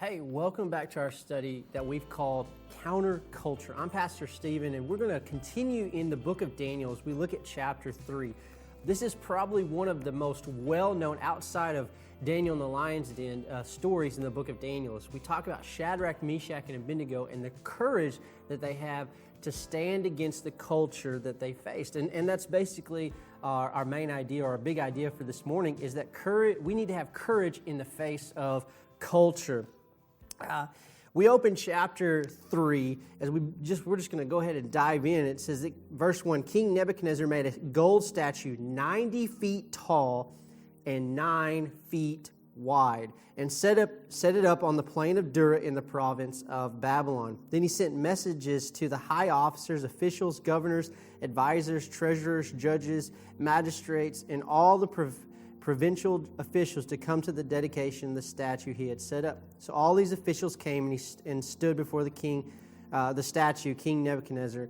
Hey, welcome back to our study that we've called Counterculture. I'm Pastor Stephen, and we're going to continue in the book of Daniel as we look at chapter 3. This is probably one of the most well-known outside of Daniel and the Lion's Den stories in the book of Daniel. As we talk about Shadrach, Meshach, and Abednego and the courage that they have to stand against the culture that they faced. And that's basically our main idea, or our big idea for this morning, is that we need to have courage in the face of culture. We open chapter 3 as we're just going to go ahead and dive in. It says, that, verse 1, King Nebuchadnezzar made a gold statue 90 feet tall and 9 feet wide, and set it up on the plain of Dura in the province of Babylon. Then he sent messages to the high officers, officials, governors, advisors, treasurers, judges, magistrates, and all the provincial officials to come to the dedication of the statue he had set up. So all these officials came and stood before the king, the statue King Nebuchadnezzar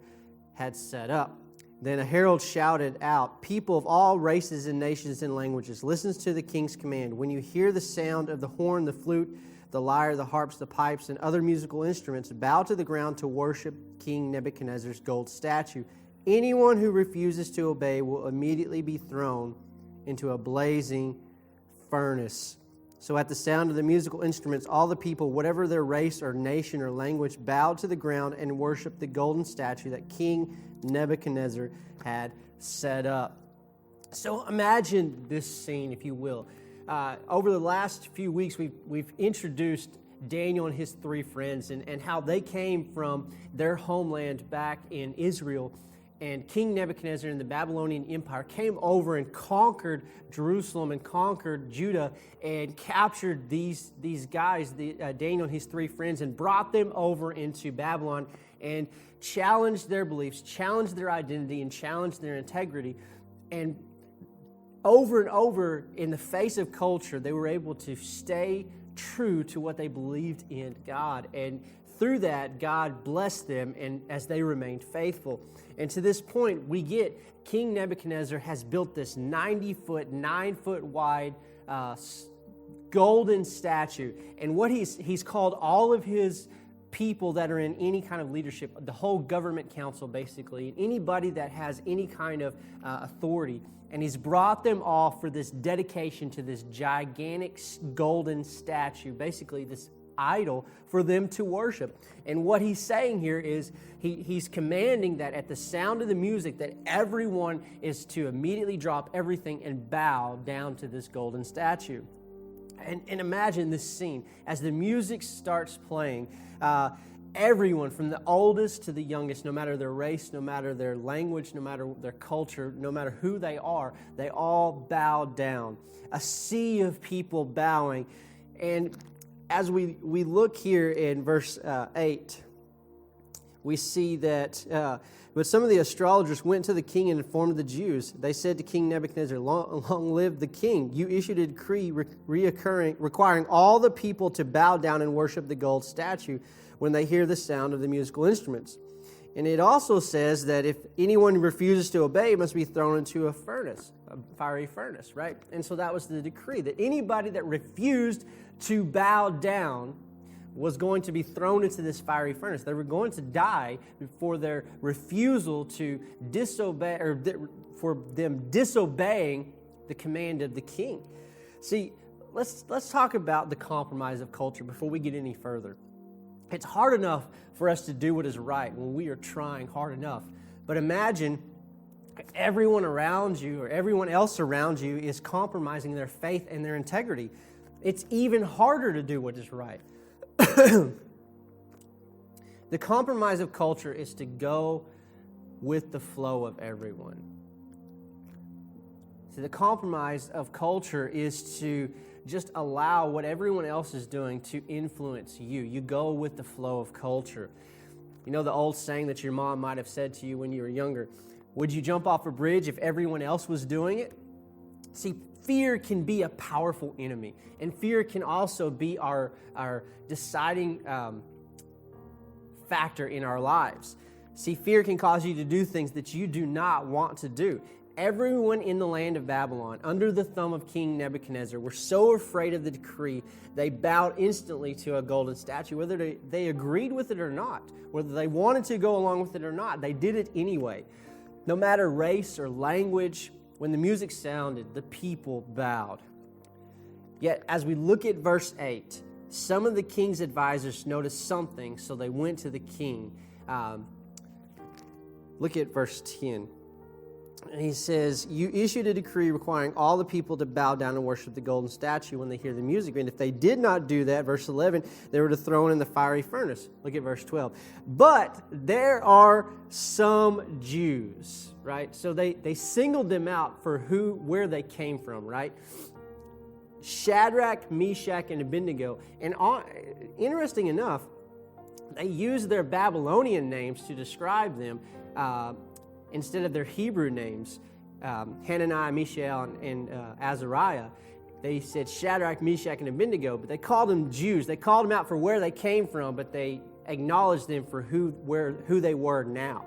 had set up. Then a herald shouted out, "People of all races and nations and languages, listen to the king's command. When you hear the sound of the horn, the flute, the lyre, the harps, the pipes, and other musical instruments, bow to the ground to worship King Nebuchadnezzar's gold statue. Anyone who refuses to obey will immediately be thrown into a blazing furnace." So at the sound of the musical instruments, all the people, whatever their race or nation or language, bowed to the ground and worshiped the golden statue that King Nebuchadnezzar had set up. So imagine this scene, if you will. Over the last few weeks, we've introduced Daniel and his three friends and how they came from their homeland back in Israel. And King Nebuchadnezzar and the Babylonian Empire came over and conquered Jerusalem and conquered Judah and captured these guys, Daniel and his three friends, and brought them over into Babylon and challenged their beliefs, challenged their identity, and challenged their integrity. And over in the face of culture, they were able to stay true to what they believed in God. And through that, God blessed them and as they remained faithful. And to this point, we get King Nebuchadnezzar has built this 90-foot, 9-foot wide golden statue. And what he's called all of his people that are in any kind of leadership, the whole government council basically, and anybody that has any kind of authority. And he's brought them all for this dedication to this gigantic golden statue, basically this idol for them to worship. And what he's saying here is he's commanding that at the sound of the music that everyone is to immediately drop everything and bow down to this golden statue. And imagine this scene as the music starts playing. Everyone from the oldest to the youngest, no matter their race, no matter their language, no matter their culture, no matter who they are, they all bow down. A sea of people bowing. And as we look here in verse 8, we see that, but some of the astrologers went to the king and informed the Jews. They said to King Nebuchadnezzar, long live the king. You issued a decree requiring all the people to bow down and worship the gold statue when they hear the sound of the musical instruments. And it also says that if anyone refuses to obey, it must be thrown into a furnace, a fiery furnace, right? And so that was the decree, that anybody that refused to bow down was going to be thrown into this fiery furnace. They were going to die for their refusal to disobey, or for them disobeying the command of the king. See, let's talk about the compromise of culture before we get any further. It's hard enough for us to do what is right when we are trying hard enough. But imagine everyone around you or everyone else around you is compromising their faith and their integrity. It's even harder to do what is right. The compromise of culture is to go with the flow of everyone. So the compromise of culture is to just allow what everyone else is doing to influence you. You go with the flow of culture. You know the old saying that your mom might have said to you when you were younger, would you jump off a bridge if everyone else was doing it? See, fear can be a powerful enemy, and fear can also be our deciding factor in our lives. See, fear can cause you to do things that you do not want to do. everyone in the land of Babylon, under the thumb of King Nebuchadnezzar, were so afraid of the decree, they bowed instantly to a golden statue. Whether they agreed with it or not, whether they wanted to go along with it or not, they did it anyway. No matter race or language, when the music sounded, the people bowed. Yet, as we look at verse 8, some of the king's advisors noticed something, so they went to the king. Look at verse 10. And he says, you issued a decree requiring all the people to bow down and worship the golden statue when they hear the music. And if they did not do that, verse 11, they were to throw in the fiery furnace. Look at verse 12. But there are some Jews, right? So they singled them out for where they came from, right? Shadrach, Meshach, and Abednego. And interesting enough, they used their Babylonian names to describe them instead of their Hebrew names, Hananiah, Mishael, and Azariah. They said Shadrach, Meshach, and Abednego, but they called them Jews. They called them out for where they came from, but they acknowledged them for who they were now.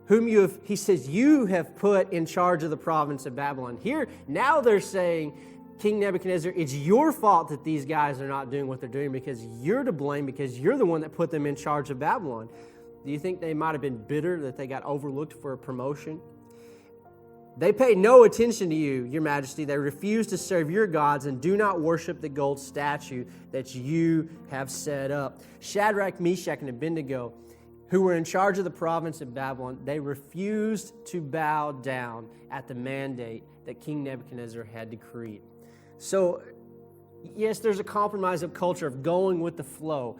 He says, you have put in charge of the province of Babylon. Here, now they're saying, King Nebuchadnezzar, it's your fault that these guys are not doing what they're doing because you're to blame, because you're the one that put them in charge of Babylon. Do you think they might have been bitter that they got overlooked for a promotion? They pay no attention to you, your majesty. They refuse to serve your gods and do not worship the gold statue that you have set up. Shadrach, Meshach, and Abednego, who were in charge of the province of Babylon, they refused to bow down at the mandate that King Nebuchadnezzar had decreed. So, yes, there's a compromise of culture of going with the flow.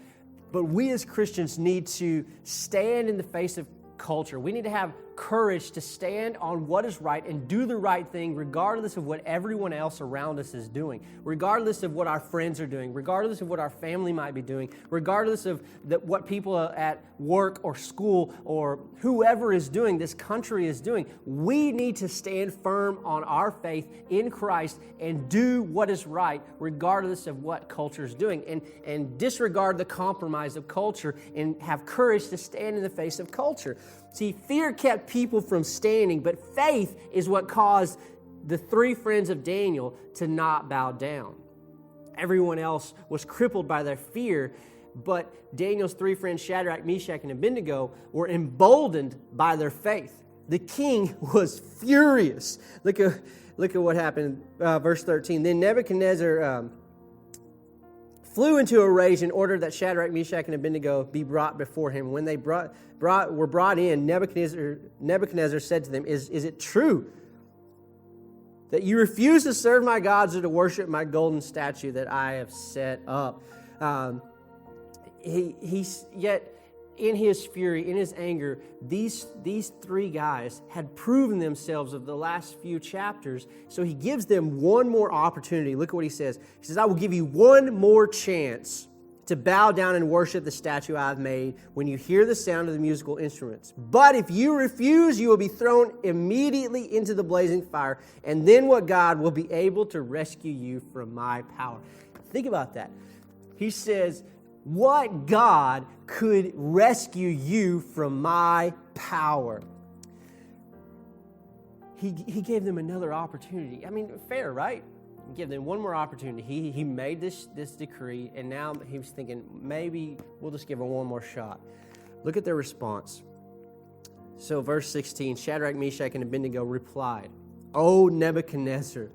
But we as Christians need to stand in the face of culture. We need to have courage to stand on what is right and do the right thing regardless of what everyone else around us is doing, regardless of what our friends are doing, regardless of what our family might be doing, regardless of what people at work or school or whoever is doing, this country is doing. We need to stand firm on our faith in Christ and do what is right regardless of what culture is doing, and disregard the compromise of culture and have courage to stand in the face of culture. See, fear kept people from standing, but faith is what caused the three friends of Daniel to not bow down. Everyone else was crippled by their fear, but Daniel's three friends, Shadrach, Meshach, and Abednego, were emboldened by their faith. The king was furious. Look at what happened, verse 13. Then Nebuchadnezzar flew into a rage and ordered that Shadrach, Meshach, and Abednego be brought before him. When they were brought in, Nebuchadnezzar said to them, Is it true that you refuse to serve my gods or to worship my golden statue that I have set up? Yet in his fury, in his anger, these three guys had proven themselves of the last few chapters, so he gives them one more opportunity. Look at what he says. He says, I will give you one more chance to bow down and worship the statue I have made when you hear the sound of the musical instruments. But if you refuse, you will be thrown immediately into the blazing fire, and then what God will be able to rescue you from my power. Think about that. He says, what God could rescue you from my power? He gave them another opportunity. I mean, fair, right? Give them one more opportunity. He made this decree, and now he was thinking, maybe we'll just give him one more shot. Look at their response. So verse 16, Shadrach, Meshach, and Abednego replied, O Nebuchadnezzar,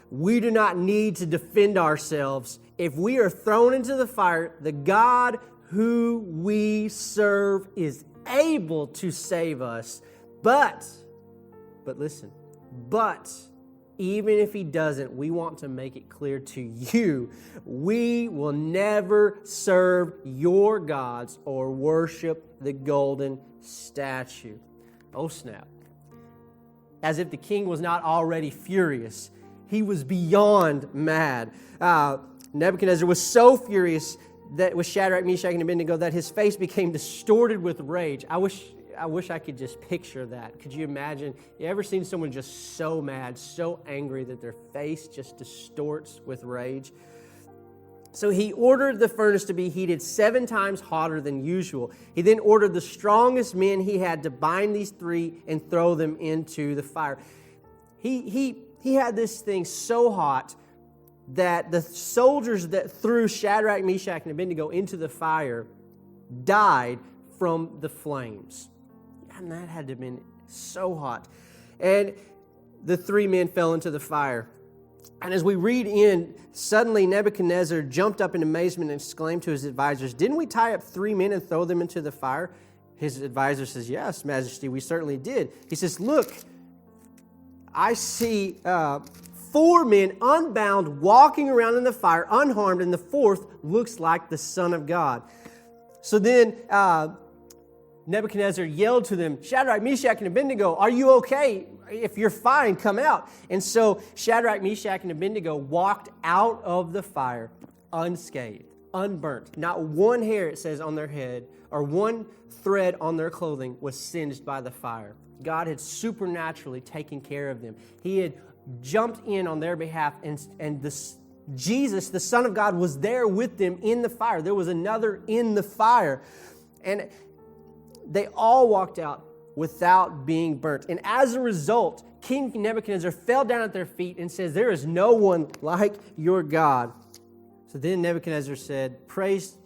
we do not need to defend ourselves. If we are thrown into the fire, the God who we serve is able to save us. But listen, even if he doesn't, we want to make it clear to you, we will never serve your gods or worship the golden statue. Oh, snap. As if the king was not already furious. He was beyond mad. Nebuchadnezzar was so furious that with Shadrach, Meshach, and Abednego that his face became distorted with rage. I wish I could just picture that. Could you imagine? You ever seen someone just so mad, so angry that their face just distorts with rage? So he ordered the furnace to be heated 7 times hotter than usual. He then ordered the strongest men he had to bind these three and throw them into the fire. he had this thing so hot that the soldiers that threw Shadrach, Meshach, and Abednego into the fire died from the flames. And that had to have been so hot. And the three men fell into the fire. And as we read in, suddenly Nebuchadnezzar jumped up in amazement and exclaimed to his advisors, "Didn't we tie up 3 men and throw them into the fire?" His advisor says, "Yes, Majesty, we certainly did." He says, "Look, I see 4 men unbound walking around in the fire unharmed, and the 4th looks like the Son of God." So then Nebuchadnezzar yelled to them, "Shadrach, Meshach, and Abednego, are you okay? If you're fine, come out." And so Shadrach, Meshach, and Abednego walked out of the fire unscathed, unburnt. Not one hair, it says, on their head or one thread on their clothing was singed by the fire. God had supernaturally taken care of them. He had jumped in on their behalf, and Jesus, the Son of God, was there with them in the fire. There was another in the fire. And they all walked out without being burnt. And as a result, King Nebuchadnezzar fell down at their feet and says, "There is no one like your God." So then Nebuchadnezzar said, "Praise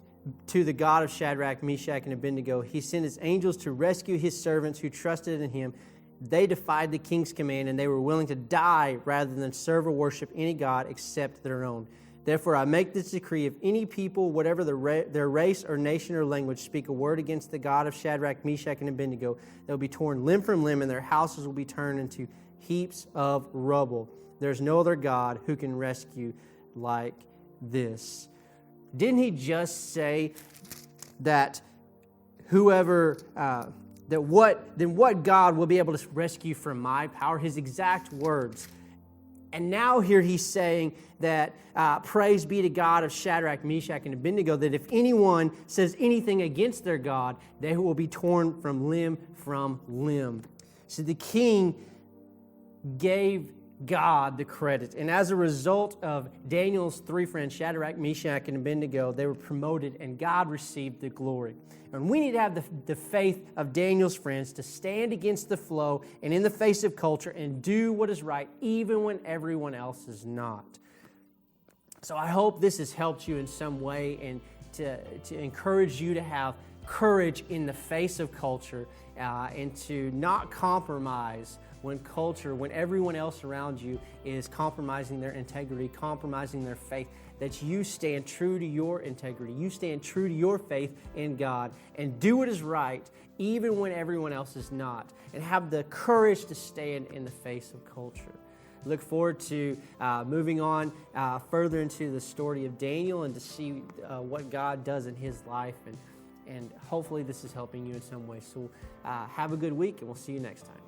to the God of Shadrach, Meshach, and Abednego. He sent his angels to rescue his servants who trusted in him. They defied the king's command, and they were willing to die rather than serve or worship any god except their own. Therefore, I make this decree: if any people, whatever their race or nation or language, speak a word against the God of Shadrach, Meshach, and Abednego, they will be torn limb from limb, and their houses will be turned into heaps of rubble. There's no other God who can rescue like this." Didn't he just say that what God will be able to rescue from my power? His exact words. And now here he's saying that praise be to God of Shadrach, Meshach, and Abednego, that if anyone says anything against their God, they will be torn from limb. So the king gave God the credit. And as a result of Daniel's 3 friends, Shadrach, Meshach, and Abednego, they were promoted and God received the glory. And we need to have the faith of Daniel's friends to stand against the flow and in the face of culture and do what is right even when everyone else is not. So I hope this has helped you in some way and to encourage you to have courage in the face of culture and to not compromise when everyone else around you is compromising their integrity, compromising their faith, that you stand true to your integrity, you stand true to your faith in God, and do what is right even when everyone else is not, and have the courage to stand in the face of culture. Look forward to moving on further into the story of Daniel and to see what God does in his life, and hopefully this is helping you in some way. So have a good week, and we'll see you next time.